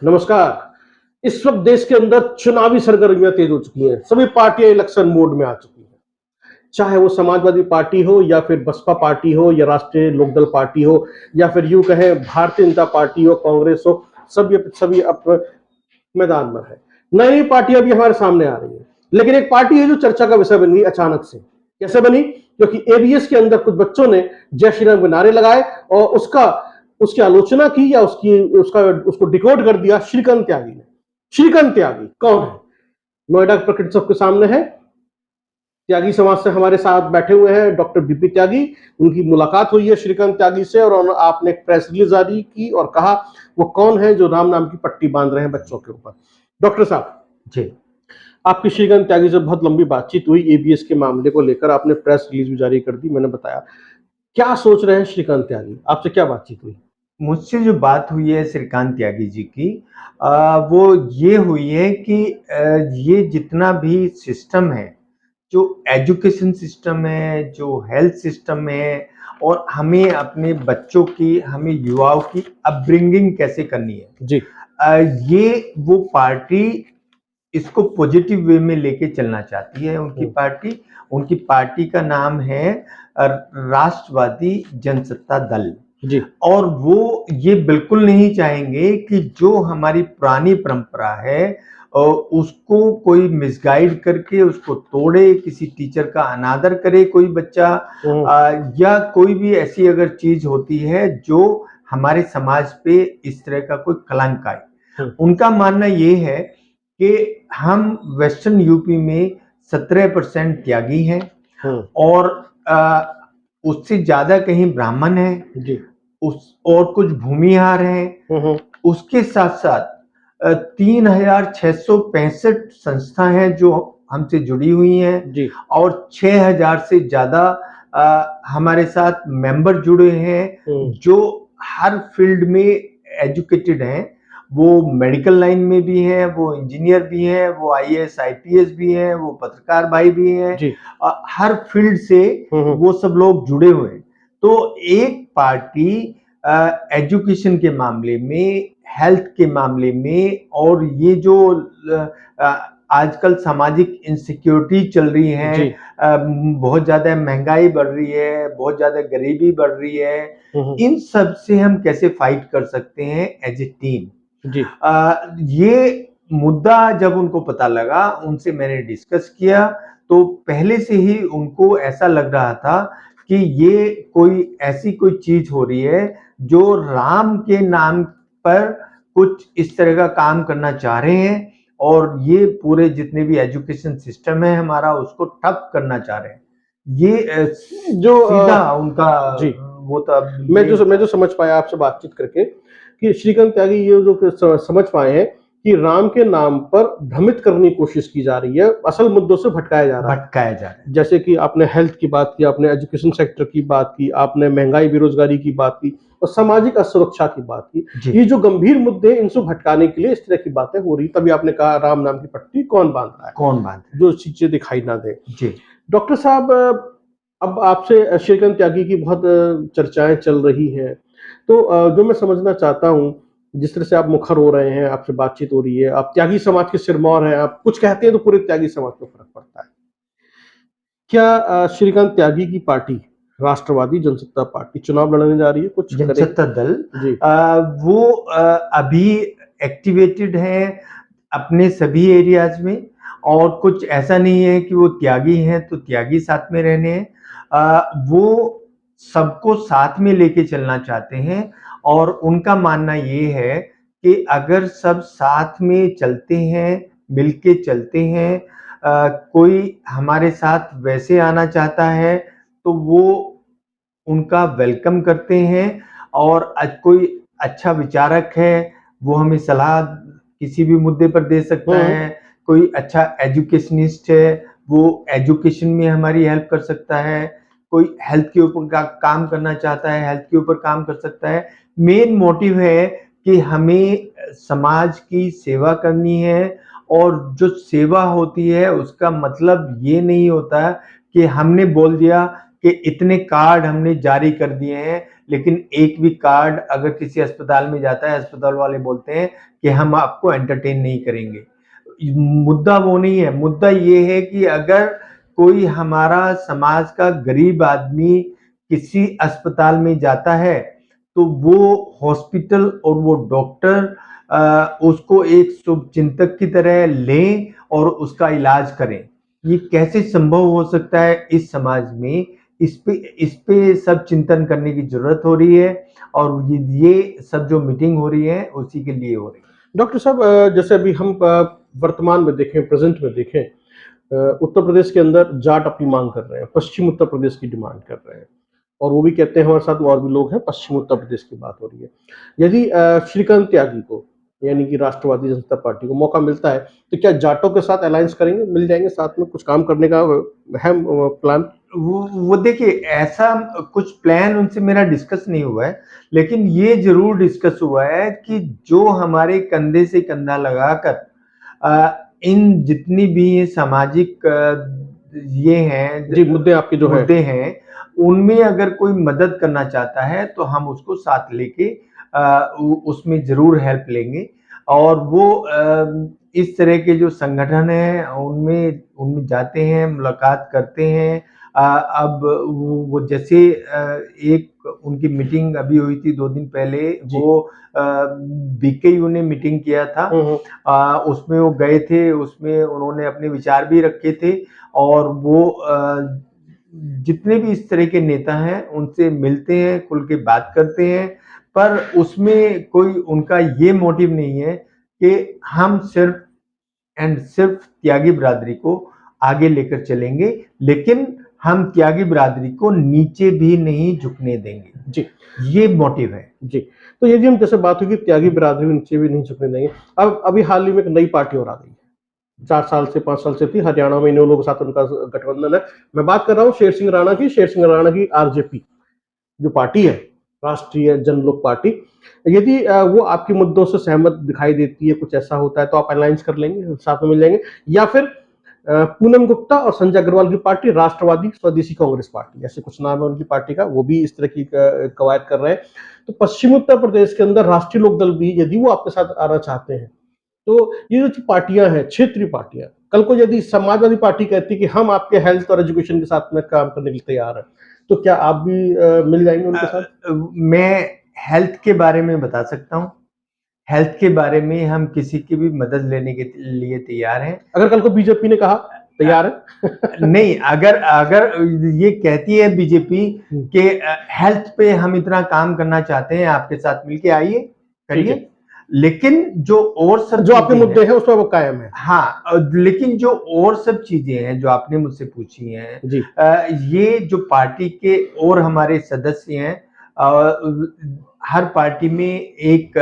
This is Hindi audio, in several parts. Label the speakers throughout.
Speaker 1: नमस्कार। इस वक्त देश के अंदर चुनावी सरगर्मियां तेज हो चुकी हैं। सभी पार्टियां इलेक्शन मोड में आ चुकी हैं। चाहे वो समाजवादी पार्टी हो या फिर बसपा पार्टी हो या राष्ट्रीय लोकदल पार्टी हो या फिर यूं कहें भारतीय जनता पार्टी हो, कांग्रेस हो, सभी अपने मैदान में है। नई नई पार्टियां भी हमारे सामने आ रही है, लेकिन एक पार्टी है जो चर्चा का विषय बन गई अचानक से। कैसे बनी? क्योंकि एबीएस के अंदर कुछ बच्चों ने जय श्री राम के नारे लगाए और उसकी आलोचना की या उसको डिकोड कर दिया श्रीकांत त्यागी ने। श्रीकांत त्यागी कौन है? नोएडा प्रकृति सबके सामने है। त्यागी समाज से हमारे साथ बैठे हुए हैं डॉक्टर बीपी त्यागी। उनकी मुलाकात हुई है श्रीकांत त्यागी से और आपने एक प्रेस रिलीज जारी की और कहा वो कौन है जो राम नाम की पट्टी बांध रहे हैं बच्चों के ऊपर। डॉक्टर साहब
Speaker 2: जी,
Speaker 1: आपकी श्रीकांत त्यागी से बहुत लंबी बातचीत हुई एबीएस के मामले को लेकर, आपने प्रेस रिलीज भी जारी कर दी, मैंने बताया। क्या सोच रहे हैं श्रीकांत त्यागी? आपसे क्या बातचीत हुई?
Speaker 2: मुझसे जो बात हुई है श्रीकांत त्यागी जी की, वो ये हुई है कि ये जितना भी सिस्टम है, जो एजुकेशन सिस्टम है, जो हेल्थ सिस्टम है, और हमें अपने बच्चों की, हमें युवाओं की अपब्रिंगिंग कैसे करनी है
Speaker 1: जी।
Speaker 2: ये वो पार्टी इसको पॉजिटिव वे में लेके चलना चाहती है। उनकी पार्टी का नाम है राष्ट्रवादी जनसत्ता दल
Speaker 1: जी।
Speaker 2: और वो ये बिल्कुल नहीं चाहेंगे कि जो हमारी पुरानी परंपरा है उसको कोई मिसगाइड करके उसको तोड़े, किसी टीचर का अनादर करे कोई बच्चा, या कोई भी ऐसी अगर चीज होती है जो हमारे समाज पे इस तरह का कोई कलंक आए। उनका मानना ये है कि हम वेस्टर्न यूपी में 17% त्यागी हैं और उससे ज्यादा कहीं ब्राह्मण है
Speaker 1: जी।
Speaker 2: और कुछ भूमिहार हैं। उसके साथ साथ 3665 संस्था हैं जो हमसे जुड़ी हुई हैं
Speaker 1: जी।
Speaker 2: और 6000 से ज्यादा हमारे साथ मेंबर जुड़े हैं जो हर फील्ड में एजुकेटेड हैं। वो मेडिकल लाइन में भी हैं, वो इंजीनियर भी हैं, वो आईएएस आईपीएस भी हैं, वो पत्रकार भाई भी हैं। हर फील्ड से वो सब लोग जुड़े हुए हैं। तो एक पार्टी एजुकेशन के मामले में, हेल्थ के मामले में, और ये जो आजकल सामाजिक इनसिक्योरिटी चल रही है, बहुत ज्यादा महंगाई बढ़ रही है, बहुत ज्यादा गरीबी बढ़ रही है, इन सब से हम कैसे फाइट कर सकते हैं एज ए टीम।
Speaker 1: जी।
Speaker 2: ये मुद्दा जब उनको पता लगा, उनसे मैंने डिस्कस किया, तो पहले से ही उनको ऐसा लग रहा था कि ये ऐसी कोई चीज हो रही है जो राम के नाम पर कुछ इस तरह का काम करना चाह रहे हैं और ये पूरे जितने भी एजुकेशन सिस्टम है हमारा उसको ठप करना चाह रहे हैं। ये जो सीधा उनका
Speaker 1: जी।
Speaker 2: वो था।
Speaker 1: मैं जो समझ पाया आपसे बातचीत करके कि श्रीकांत त्यागी ये जो समझ पाए हैं कि राम के नाम पर भ्रमित करने की कोशिश की जा रही है, असल मुद्दों से भटकाया जा रहा है। जैसे कि आपने हेल्थ की बात की, आपने एजुकेशन सेक्टर की बात की, आपने महंगाई बेरोजगारी की बात की और सामाजिक असुरक्षा की बात की। ये जो गंभीर मुद्दे, इनसे भटकाने के लिए इस तरह की बातें हो रही। तभी आपने कहा राम नाम की पट्टी कौन बांध रहा है, जो चीजें दिखाई ना दे। डॉक्टर साहब अब आपसे श्रीकांत त्यागी की बहुत चर्चाएं चल रही हैं, तो जो मैं समझना चाहता हूं, जिस तरह से आप मुखर हो रहे हैं, आपसे बातचीत हो रही है, आप त्यागी समाज के सिरमौर हैं, आप कुछ कहते हैं तो पूरे त्यागी समाज को फर्क पड़ता है। क्या श्रीकांत त्यागी की पार्टी राष्ट्रवादी जनसत्ता पार्टी चुनाव लड़ने जा रही है? कुछ
Speaker 2: जनसत्ता दल
Speaker 1: जी।
Speaker 2: वो अभी एक्टिवेटेड है अपने सभी एरियाज में, और कुछ ऐसा नहीं है कि वो त्यागी हैं तो त्यागी साथ में रहने हैं। वो सबको साथ में लेके चलना चाहते हैं और उनका मानना ये है कि अगर सब साथ में चलते हैं, मिलके चलते हैं, कोई हमारे साथ वैसे आना चाहता है तो वो उनका वेलकम करते हैं, और कोई अच्छा विचारक है वो हमें सलाह किसी भी मुद्दे पर दे सकता है। कोई अच्छा एजुकेशनिस्ट है वो एजुकेशन में हमारी हेल्प कर सकता है। कोई हेल्थ के ऊपर काम करना चाहता है, हेल्थ के ऊपर काम कर सकता है। मेन मोटिव है कि हमें समाज की सेवा करनी है, और जो सेवा होती है उसका मतलब ये नहीं होता कि हमने बोल दिया कि इतने कार्ड हमने जारी कर दिए हैं, लेकिन एक भी कार्ड अगर किसी अस्पताल में जाता है, अस्पताल वाले बोलते हैं कि हम आपको एंटरटेन नहीं करेंगे। मुद्दा वो नहीं है, मुद्दा ये है कि अगर कोई हमारा समाज का गरीब आदमी किसी अस्पताल में जाता है, तो वो हॉस्पिटल और वो डॉक्टर उसको एक शुभचिंतक की तरह लें और उसका इलाज करें। ये कैसे संभव हो सकता है इस समाज में? इस पे सब चिंतन करने की जरूरत हो रही है, और ये सब जो मीटिंग हो रही है उसी के लिए हो रही है।
Speaker 1: डॉक्टर साहब, जैसे अभी हम वर्तमान में देखें, प्रेजेंट में देखें, उत्तर प्रदेश के अंदर जाट अपनी मांग कर रहे हैं, पश्चिम उत्तर प्रदेश की डिमांड कर रहे हैं, और वो भी कहते हैं हमारे साथ और भी लोग हैं, पश्चिम उत्तर प्रदेश की बात हो रही है। यदि श्रीकांत त्यागी को, यानी कि राष्ट्रवादी जनता पार्टी को मौका मिलता है, तो क्या जाटों के साथ अलायंस करेंगे, मिल जाएंगे, साथ में कुछ काम करने का है प्लान?
Speaker 2: वो देखिए, ऐसा कुछ प्लान उनसे मेरा डिस्कस नहीं हुआ है, लेकिन ये जरूर डिस्कस हुआ है कि जो हमारे कंधे से कंधा लगाकर इन जितनी भी ये सामाजिक ये हैं,
Speaker 1: जी, मुद्दे आपके जो है,
Speaker 2: मुद्दे हैं, उनमें अगर कोई मदद करना चाहता है तो हम उसको साथ लेके उसमें जरूर हेल्प लेंगे। और वो इस तरह के जो संगठन हैं उनमें उनमें जाते हैं, मुलाकात करते हैं। अब वो जैसे एक उनकी मीटिंग अभी हुई थी 2 दिन पहले, वो बीकेयू ने मीटिंग किया था, उसमें वो गए थे, उसमें उन्होंने अपने विचार भी रखे थे, और वो जितने भी इस तरह के नेता हैं उनसे मिलते हैं, खुल के बात करते हैं, पर उसमें कोई उनका ये मोटिव नहीं है कि हम सिर्फ एंड सिर्फ त्यागी बिरादरी को आगे लेकर चलेंगे, लेकिन हम त्यागी बिरादरी को नीचे भी नहीं झुकने देंगे।
Speaker 1: जी,
Speaker 2: ये मोटिव है।
Speaker 1: जी। तो यदि हम जैसे बात होगी त्यागी बिरादरी को नीचे भी नहीं झुकने देंगे, अब अभी हाल ही में एक नई पार्टी और आ गई है, 4 साल से 5 साल से थी, हरियाणा में इन लोगों के साथ उनका गठबंधन है। मैं बात कर रहा हूँ शेर सिंह राणा की आरजेपी जो पार्टी है, राष्ट्रीय जनलोक पार्टी। यदि वो आपके मुद्दों से सहमत दिखाई देती है, कुछ ऐसा होता है, तो आप अलायंस कर लेंगे, साथ में मिल जाएंगे? या फिर पूनम गुप्ता और संजय अग्रवाल की पार्टी राष्ट्रवादी स्वदेशी कांग्रेस पार्टी, ऐसे कुछ नाम है उनकी पार्टी का, वो भी इस तरह की कवायद कर रहे हैं। तो पश्चिमी उत्तर प्रदेश के अंदर राष्ट्रीय लोकदल भी यदि वो आपके साथ आना चाहते हैं, तो ये जो पार्टियां हैं, क्षेत्रीय पार्टियां, कल को यदि समाजवादी पार्टी कहती है कि हम आपके हेल्थ और एजुकेशन के साथ में काम करने के लिए तैयार हैं, तो क्या आप भी मिल जाएंगे उनके साथ?
Speaker 2: मैं हेल्थ के बारे में बता सकता हूँ। हेल्थ के बारे में हम किसी की भी मदद लेने के लिए तैयार हैं।
Speaker 1: अगर कल को बीजेपी ने कहा तैयार है?
Speaker 2: नहीं, अगर ये कहती है बीजेपी कि हेल्थ पे हम इतना काम करना चाहते हैं, आपके साथ मिलके आइए, करिए, लेकिन जो और सब
Speaker 1: जो आपके मुद्दे हैं उस पर वो कायम है।
Speaker 2: हाँ, लेकिन जो और सब चीजें हैं जो आपने मुझसे पूछी हैं,
Speaker 1: जी,
Speaker 2: ये जो पार्टी के और हमारे सदस्य हैं, हर पार्टी में एक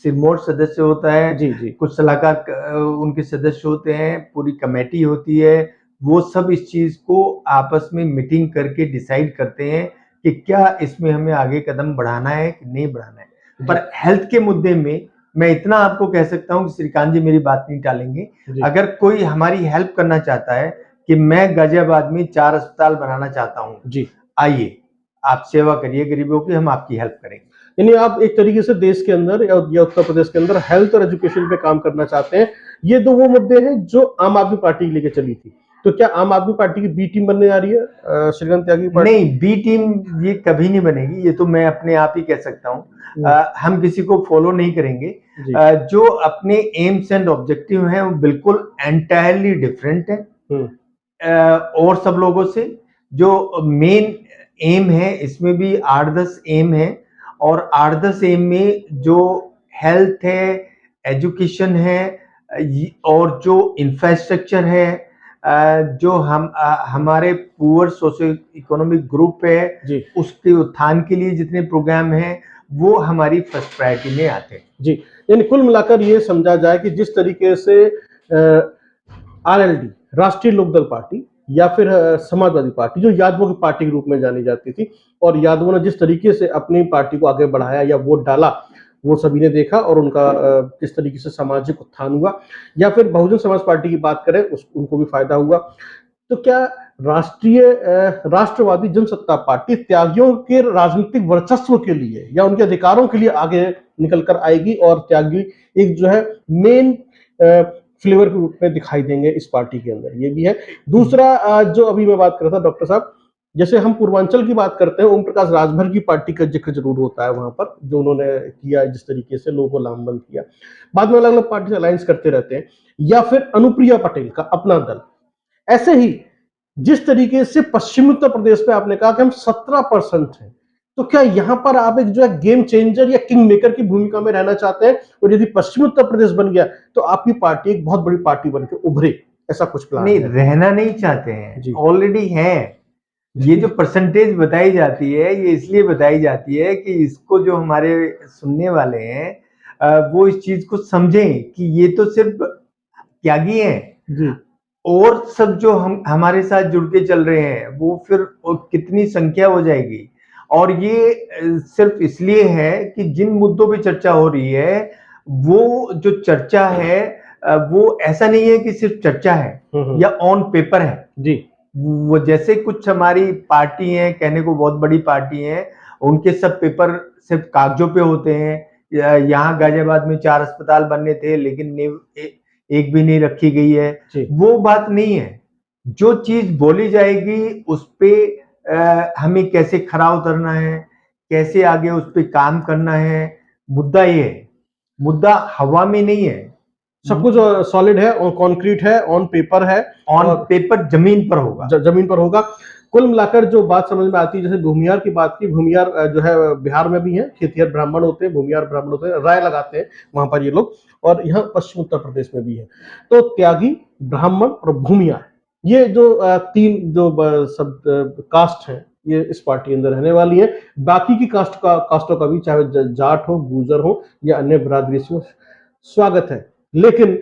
Speaker 2: सिरमौर सदस्य होता है,
Speaker 1: जी, जी,
Speaker 2: कुछ सलाहकार उनके सदस्य होते हैं, पूरी कमेटी होती है, वो सब इस चीज को आपस में मीटिंग करके डिसाइड करते हैं कि क्या इसमें हमें आगे कदम बढ़ाना है कि नहीं बढ़ाना है। पर हेल्थ के मुद्दे में मैं इतना आपको कह सकता हूँ कि श्रीकांत जी मेरी बात नहीं टालेंगे। अगर कोई हमारी हेल्प करना चाहता है कि मैं गाजियाबाद में 4 अस्पताल बनाना चाहता हूँ,
Speaker 1: जी,
Speaker 2: आइए, आप सेवा करिए गरीबों की, हम आपकी हेल्प करेंगे।
Speaker 1: यानी आप एक तरीके से देश के अंदर या उत्तर प्रदेश के अंदर हेल्थ और एजुकेशन पे काम करना चाहते हैं। ये दो वो मुद्दे हैं जो आम आदमी पार्टी लेके चली थी। तो क्या आम आदमी पार्टी की बी टीम बनने जा रही है श्रीकांत त्यागी पार्टी?
Speaker 2: नहीं, बी टीम ये कभी नहीं बनेगी, ये तो मैं अपने आप ही कह सकता हूँ। हम किसी को फॉलो नहीं करेंगे। जो अपने एम्स एंड ऑब्जेक्टिव हैं वो बिल्कुल एंटायरली डिफरेंट है और सब लोगों से। जो मेन एम है इसमें भी 8-10 एम है, और 8-10 एम में जो हेल्थ है, एजुकेशन है, और जो इंफ्रास्ट्रक्चर है, जो हमारे पुअर सोशियो इकोनॉमिक ग्रुप है, उसके उत्थान के लिए जितने प्रोग्राम हैं वो हमारी फर्स्ट प्रायोरिटी में आते हैं।
Speaker 1: जी, यानी कुल मिलाकर ये समझा जाए कि जिस तरीके से आरएलडी, राष्ट्रीय लोकदल पार्टी, या फिर समाजवादी पार्टी जो यादवों की पार्टी के रूप में जानी जाती थी, और यादवों ने जिस तरीके से अपनी पार्टी को आगे बढ़ाया या वोट डाला, वो सभी ने देखा, और उनका किस तरीके से सामाजिक उत्थान हुआ। या फिर बहुजन समाज पार्टी की बात करें, उनको भी फायदा हुआ। तो क्या राष्ट्रवादी जनसत्ता पार्टी त्यागियों के राजनीतिक वर्चस्व के लिए या उनके अधिकारों के लिए आगे निकल कर आएगी और त्यागी एक जो है मेन फ्लेवर के रूप में दिखाई देंगे इस पार्टी के अंदर, ये भी है। दूसरा जो अभी मैं बात कर रहा था डॉक्टर साहब, जैसे हम पूर्वांचल की बात करते हैं, ओम प्रकाश राजभर की पार्टी का जिक्र जरूर होता है वहां पर, जो उन्होंने किया, जिस तरीके से लोगों को लामबंद किया। बाद में अलग अलग पार्टी से अलायंस करते रहते हैं, या फिर अनुप्रिया पटेल का अपना दल। ऐसे ही जिस तरीके से पश्चिमी उत्तर प्रदेश में आपने कहा कि हम 17% हैं, तो क्या यहां पर आप एक जो है गेम चेंजर या किंग मेकर की भूमिका में रहना चाहते हैं, और यदि पश्चिमी उत्तर प्रदेश बन गया तो आपकी पार्टी एक बहुत बड़ी पार्टी बनकर उभरे, ऐसा कुछ प्लान
Speaker 2: नहीं,
Speaker 1: है?
Speaker 2: रहना नहीं चाहते हैं,
Speaker 1: जी।
Speaker 2: ऑलरेडी हैं। ये जो परसेंटेज बताई जाती है, ये इसलिए बताई जाती है कि इसको जो हमारे सुनने वाले हैं वो इस चीज को समझें कि ये तो सिर्फ त्यागी हैं,
Speaker 1: जी।
Speaker 2: और सब जो हमारे साथ जुड़ के चल रहे हैं वो फिर कितनी संख्या हो जाएगी। और ये सिर्फ इसलिए है कि जिन मुद्दों पे चर्चा हो रही है, वो जो चर्चा है वो ऐसा नहीं है कि सिर्फ चर्चा है या ऑन पेपर है
Speaker 1: जी।
Speaker 2: वो। जैसे कुछ हमारी पार्टी है, कहने को बहुत बड़ी पार्टी है, उनके सब पेपर सिर्फ कागजों पे होते हैं। यहाँ गाजियाबाद में 4 अस्पताल बनने थे, लेकिन नींव एक भी नहीं रखी गई है। वो बात नहीं है। जो चीज बोली जाएगी उस पे हमें कैसे खरा उतरना है, कैसे आगे उस पे काम करना है, मुद्दा ये है। मुद्दा हवा में नहीं है,
Speaker 1: सब कुछ सॉलिड है, ऑन कॉन्क्रीट है, ऑन पेपर है,
Speaker 2: ऑन पेपर जमीन पर होगा,
Speaker 1: जमीन पर होगा। कुल मिलाकर जो बात समझ में आती है, जैसे भूमियार की बात की, भूमियार जो है बिहार में भी है, खेतिहर ब्राह्मण होते हैं, भूमियार ब्राह्मण होते हैं, राय लगाते हैं वहां पर ये लोग, और यहाँ पश्चिम उत्तर प्रदेश में भी है। तो त्यागी, ब्राह्मण और भूमियार, ये जो तीन जो सब कास्ट है, ये इस पार्टी के अंदर रहने वाली है। बाकी की कास्टों का भी, चाहे जाट हो, गुर्जर हो या अन्य बिरादरी से, स्वागत है। लेकिन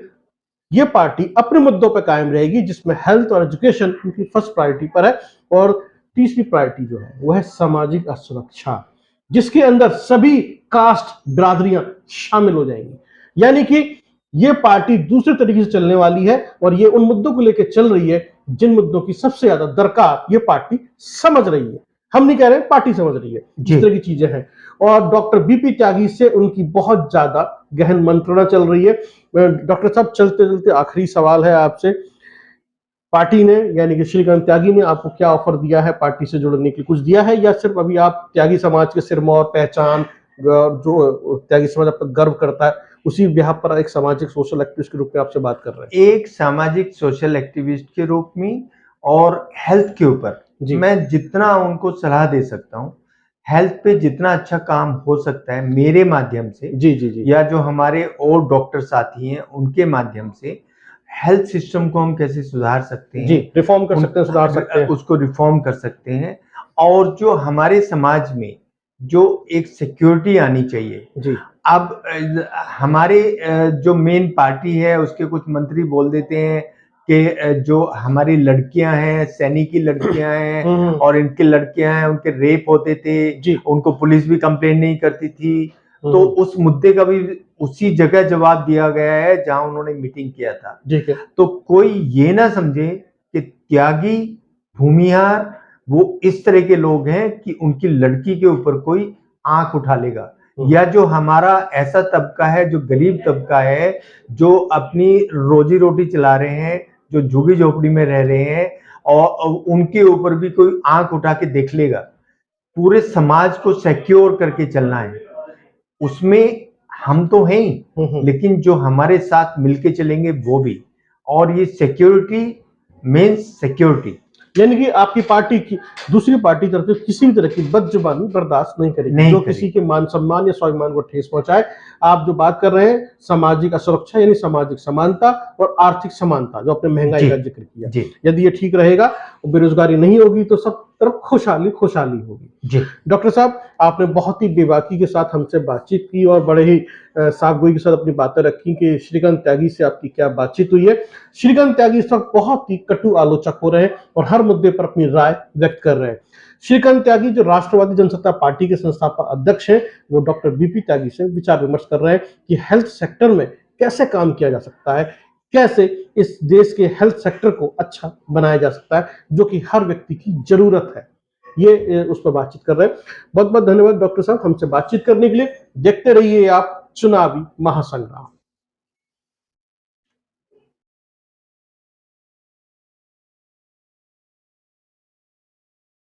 Speaker 1: ये पार्टी अपने मुद्दों पर कायम रहेगी, जिसमें हेल्थ और एजुकेशन उनकी फर्स्ट प्रायोरिटी पर है, और तीसरी प्रायोरिटी जो है वो है सामाजिक सुरक्षा, जिसके अंदर सभी कास्ट बिरादरियां शामिल हो जाएंगी। यानी कि ये पार्टी दूसरे तरीके से चलने वाली है, और ये उन मुद्दों को लेकर चल रही है जिन मुद्दों की सबसे ज्यादा दरकार ये पार्टी समझ रही है। हम नहीं कह रहे, पार्टी समझ रही है जिस तरह की चीजें हैं। और डॉक्टर बीपी त्यागी से उनकी बहुत ज्यादा गहन मंत्रणा चल रही है। डॉक्टर साहब, चलते चलते आखिरी सवाल है आपसे, पार्टी ने यानी कि श्रीकांत त्यागी ने आपको क्या ऑफर दिया है, पार्टी से जुड़ने के लिए कुछ दिया है, या सिर्फ अभी आप त्यागी समाज के सिरमौर पहचान, जो त्यागी समाज आप पर गर्व करता है, उसी बिहार पर एक सामाजिक सोशल एक्टिविस्ट के रूप में आपसे बात कर रहे हैं?
Speaker 2: एक सामाजिक सोशल एक्टिविस्ट के रूप में, और हेल्थ के ऊपर मैं जितना उनको सलाह दे सकता हूँ, हेल्थ पे जितना अच्छा काम हो सकता है मेरे माध्यम से, जी, या जो हमारे और डॉक्टर साथी हैं उनके माध्यम से, हेल्थ सिस्टम को हम कैसे सुधार सकते हैं,
Speaker 1: जी, रिफॉर्म कर सकते हैं, सुधार सकते हैं,
Speaker 2: उसको रिफॉर्म कर सकते हैं। और जो हमारे समाज में जो एक सिक्योरिटी आनी चाहिए, जी। अब हमारे जो मेन पार्टी है उसके कुछ मंत्री बोल देते हैं कि जो हमारी लड़कियां हैं, सैनिक की लड़कियां हैं और इनकी लड़कियां हैं, उनके रेप होते थे, उनको पुलिस भी कंप्लेन नहीं करती थी। तो उस मुद्दे का भी उसी जगह जवाब दिया गया है जहां उन्होंने मीटिंग किया था। तो कोई ये ना समझे कि त्यागी, भूमिहार वो इस तरह के लोग हैं कि उनकी लड़की के ऊपर कोई आंख उठा लेगा, या जो हमारा ऐसा तबका है, जो गरीब तबका है, जो अपनी रोजी रोटी चला रहे हैं, जो झुग्गी झोपड़ी में रह रहे हैं, और उनके ऊपर भी कोई आंख उठा के देख लेगा। पूरे समाज को सिक्योर करके चलना है, उसमें हम तो हैं ही, लेकिन जो हमारे साथ मिलके चलेंगे वो भी। और ये सिक्योरिटी मीन्स सिक्योरिटी,
Speaker 1: यानी कि आपकी पार्टी की दूसरी पार्टी तरफ से किसी भी तरह की बदजुबानी बर्दाश्त नहीं करेगी, जो किसी के मान सम्मान या स्वाभिमान को ठेस पहुंचाए। आप जो बात कर रहे हैं सामाजिक सुरक्षा, यानी सामाजिक समानता और आर्थिक समानता, जो आपने महंगाई का जिक्र किया, यदि ये ठीक रहेगा, बेरोजगारी नहीं होगी, तो सब तरफ खुशहाली खुशहाली होगी। डॉक्टर साहब, आपने बहुत ही बेबाकी के साथ हमसे बातचीत की और बड़े ही साफगोई के साथ अपनी बातें रखी कि श्रीकांत त्यागी से आपकी क्या बातचीत हुई है। श्रीकांत त्यागी इस वक्त बहुत ही कटु आलोचक हो रहे हैं और हर मुद्दे पर अपनी राय व्यक्त कर रहे हैं। श्रीकांत त्यागी जो राष्ट्रवादी जनसत्ता पार्टी के संस्थापक अध्यक्ष हैं, वो डॉक्टर बीपी त्यागी से विचार विमर्श कर रहे हैं कि हेल्थ सेक्टर में कैसे काम किया जा सकता है, कैसे इस देश के हेल्थ सेक्टर को अच्छा बनाया जा सकता है, जो कि हर व्यक्ति की जरूरत है। ये उस पर बातचीत कर रहे हैं। बहुत बहुत धन्यवाद डॉक्टर साहब हमसे बातचीत करने के लिए। देखते रहिए आप चुनावी महासंग्राम।